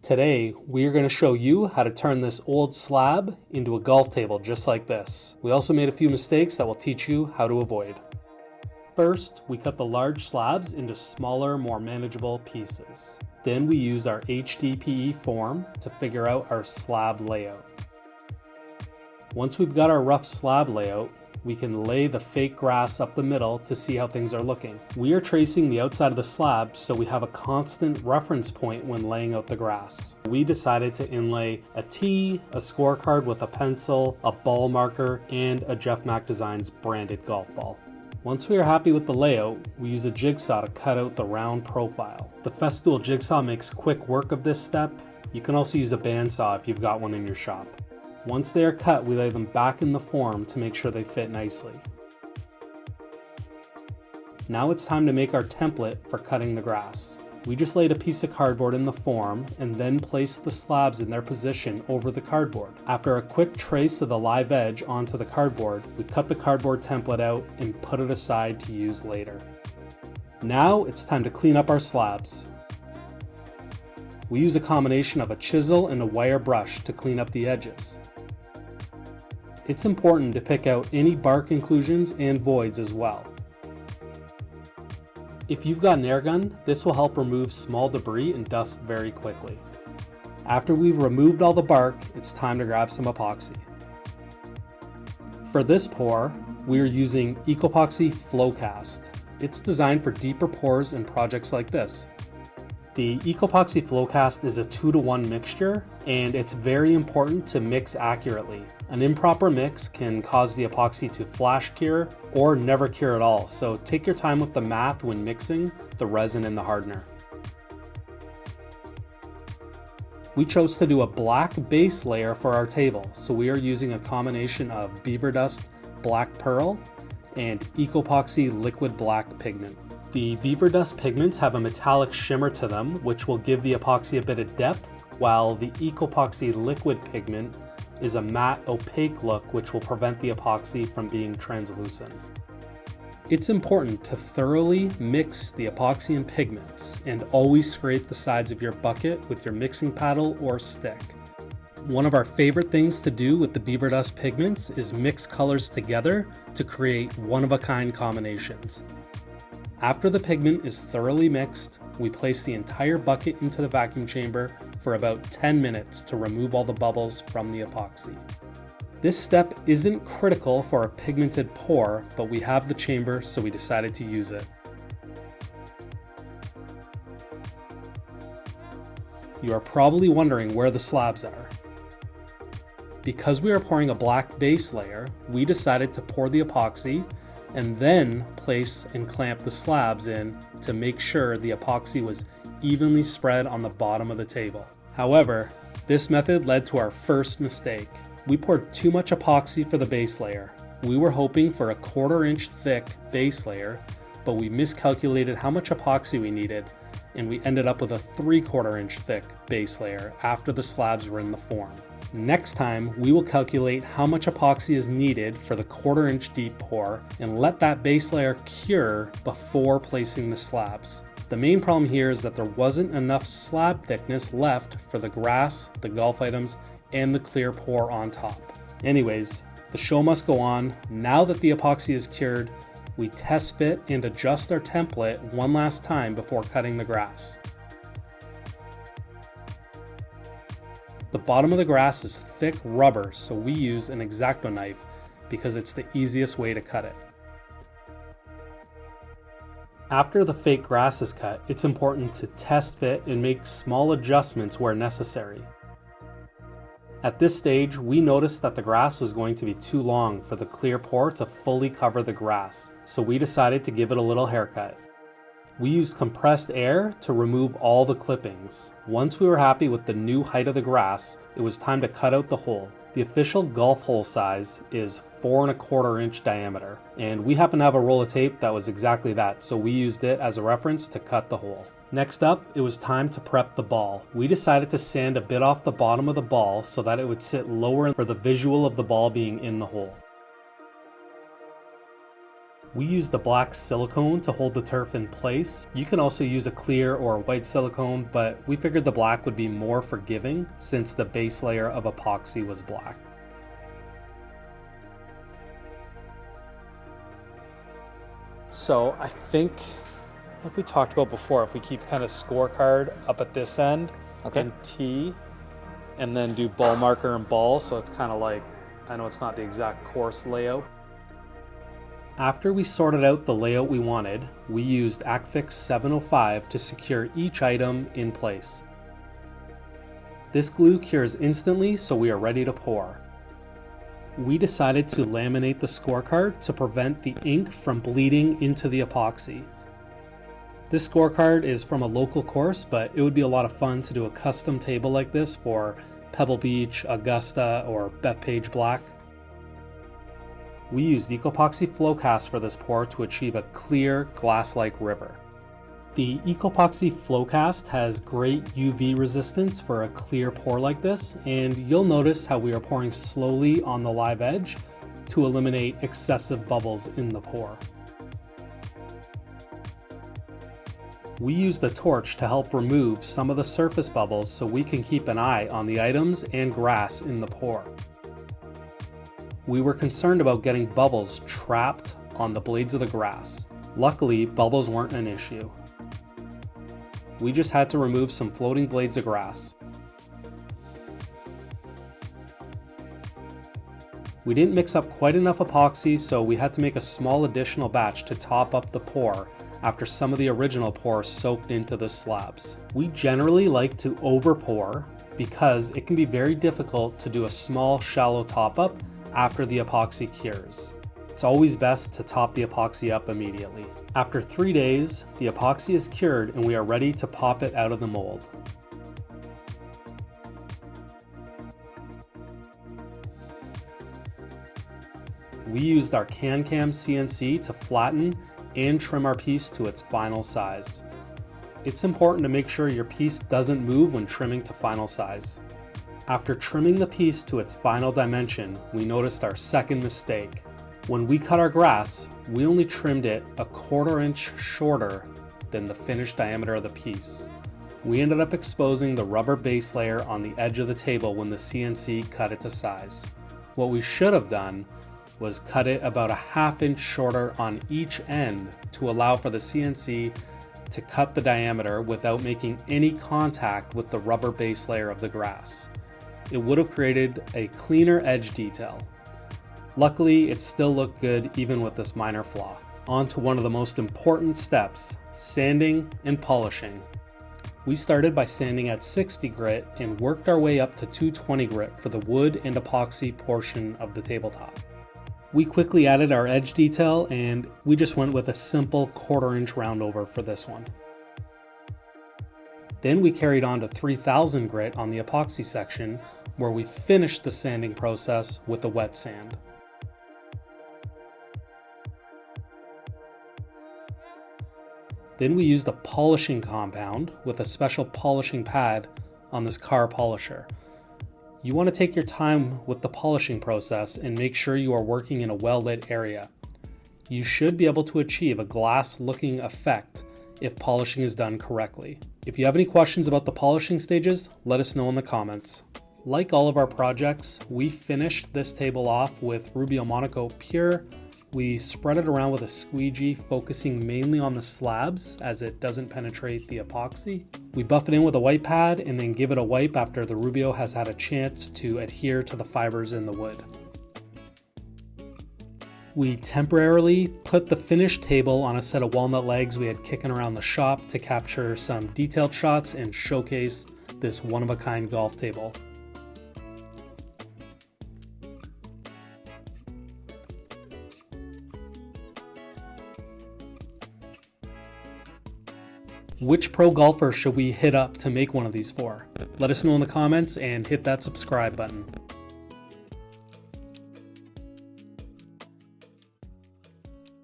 Today, we are going to show you how to turn this old slab into a golf table just like this. We also made a few mistakes that will teach you how to avoid. First, we cut the large slabs into smaller, more manageable pieces. Then we use our HDPE form to figure out our slab layout. Once we've got our rough slab layout, we can lay the fake grass up the middle to see how things are looking. We are tracing the outside of the slab so we have a constant reference point when laying out the grass. We decided to inlay a tee, a scorecard with a pencil, a ball marker, and a Jeff Mack Designs branded golf ball. Once we are happy with the layout, we use a jigsaw to cut out the round profile. The Festool jigsaw makes quick work of this step. You can also use a bandsaw if you've got one in your shop. Once they are cut, we lay them back in the form to make sure they fit nicely. Now it's time to make our template for cutting the grass. We just laid a piece of cardboard in the form and then placed the slabs in their position over the cardboard. After a quick trace of the live edge onto the cardboard, we cut the cardboard template out and put it aside to use later. Now it's time to clean up our slabs. We use a combination of a chisel and a wire brush to clean up the edges. It's important to pick out any bark inclusions and voids as well. If you've got an air gun, this will help remove small debris and dust very quickly. After we've removed all the bark, it's time to grab some epoxy. For this pour, we are using epoxy Flowcast. It's designed for deeper pours and projects like this. The epoxy Flowcast is a 2-to-1 mixture, and it's very important to mix accurately. An improper mix can cause the epoxy to flash cure or never cure at all, so take your time with the math when mixing the resin and the hardener. We chose to do a black base layer for our table, so we are using a combination of beaver dust black pearl and epoxy liquid black pigment. The beaver dust pigments have a metallic shimmer to them, which will give the epoxy a bit of depth, while the epoxy liquid pigment is a matte, opaque look, which will prevent the epoxy from being translucent. It's important to thoroughly mix the epoxy and pigments, and always scrape the sides of your bucket with your mixing paddle or stick. One of our favorite things to do with the beaver dust pigments is mix colors together to create one-of-a-kind combinations. After the pigment is thoroughly mixed, we place the entire bucket into the vacuum chamber for about 10 minutes to remove all the bubbles from the epoxy. This step isn't critical for a pigmented pour, but we have the chamber, so we decided to use it. You are probably wondering where the slabs are. Because we are pouring a black base layer, we decided to pour the epoxy and then place and clamp the slabs in to make sure the epoxy was evenly spread on the bottom of the table. However, this method led to our first mistake. We poured too much epoxy for the base layer. We were hoping for a 1/4 inch thick base layer, but we miscalculated how much epoxy we needed, and we ended up with a 3/4 inch thick base layer after the slabs were in the form. Next time, we will calculate how much epoxy is needed for the 1/4 inch deep pour and let that base layer cure before placing the slabs. The main problem here is that there wasn't enough slab thickness left for the grass, the golf items, and the clear pour on top. Anyways, the show must go on. Now that the epoxy is cured, we test fit and adjust our template one last time before cutting the grass. The bottom of the grass is thick rubber, so we use an X-Acto knife because it's the easiest way to cut it. After the fake grass is cut, it's important to test fit and make small adjustments where necessary. At this stage, we noticed that the grass was going to be too long for the clear pour to fully cover the grass, so we decided to give it a little haircut. We used compressed air to remove all the clippings. Once we were happy with the new height of the grass, it was time to cut out the hole. The official golf hole size is 4¼ inch diameter, and we happen to have a roll of tape that was exactly that, so we used it as a reference to cut the hole. Next up, it was time to prep the ball. We decided to sand a bit off the bottom of the ball so that it would sit lower for the visual of the ball being in the hole. We used a black silicone to hold the turf in place. You can also use a clear or white silicone, but we figured the black would be more forgiving since the base layer of epoxy was black. So I think, like we talked about before, if we keep kind of scorecard up at this end, and T, and then do ball marker and ball, so it's kind of like, I know it's not the exact course layout. After we sorted out the layout we wanted, we used Acfix 705 to secure each item in place. This glue cures instantly, so we are ready to pour. We decided to laminate the scorecard to prevent the ink from bleeding into the epoxy. This scorecard is from a local course, but it would be a lot of fun to do a custom table like this for Pebble Beach, Augusta, or Bethpage Black. We used Epoxy Flowcast for this pour to achieve a clear, glass-like river. The Epoxy Flowcast has great UV resistance for a clear pour like this, and you'll notice how we are pouring slowly on the live edge to eliminate excessive bubbles in the pour. We used a torch to help remove some of the surface bubbles so we can keep an eye on the items and grass in the pour. We were concerned about getting bubbles trapped on the blades of the grass. Luckily, bubbles weren't an issue. We just had to remove some floating blades of grass. We didn't mix up quite enough epoxy, so we had to make a small additional batch to top up the pour after some of the original pour soaked into the slabs. We generally like to over pour because it can be very difficult to do a small shallow top up after the epoxy cures. It's always best to top the epoxy up immediately. After 3 days, the epoxy is cured and we are ready to pop it out of the mold. We used our CanCam CNC to flatten and trim our piece to its final size. It's important to make sure your piece doesn't move when trimming to final size. After trimming the piece to its final dimension, we noticed our second mistake. When we cut our grass, we only trimmed it a 1/4 inch shorter than the finished diameter of the piece. We ended up exposing the rubber base layer on the edge of the table when the CNC cut it to size. What we should have done was cut it about a 1/2 inch shorter on each end to allow for the CNC to cut the diameter without making any contact with the rubber base layer of the grass. It would have created a cleaner edge detail. Luckily, it still looked good even with this minor flaw. On to one of the most important steps, sanding and polishing. We started by sanding at 60 grit and worked our way up to 220 grit for the wood and epoxy portion of the tabletop. We quickly added our edge detail and we just went with a simple 1/4 inch roundover for this one. Then we carried on to 3000 grit on the epoxy section where we finished the sanding process with a wet sand. Then we used a polishing compound with a special polishing pad on this car polisher. You want to take your time with the polishing process and make sure you are working in a well-lit area. You should be able to achieve a glass-looking effect if polishing is done correctly. If you have any questions about the polishing stages, let us know in the comments. Like all of our projects, we finished this table off with Rubio Monaco Pure. We spread it around with a squeegee, focusing mainly on the slabs as it doesn't penetrate the epoxy. We buff it in with a white pad and then give it a wipe after the Rubio has had a chance to adhere to the fibers in the wood. We temporarily put the finished table on a set of walnut legs we had kicking around the shop to capture some detailed shots and showcase this one-of-a-kind golf table. Which pro golfer should we hit up to make one of these for? Let us know in the comments and hit that subscribe button.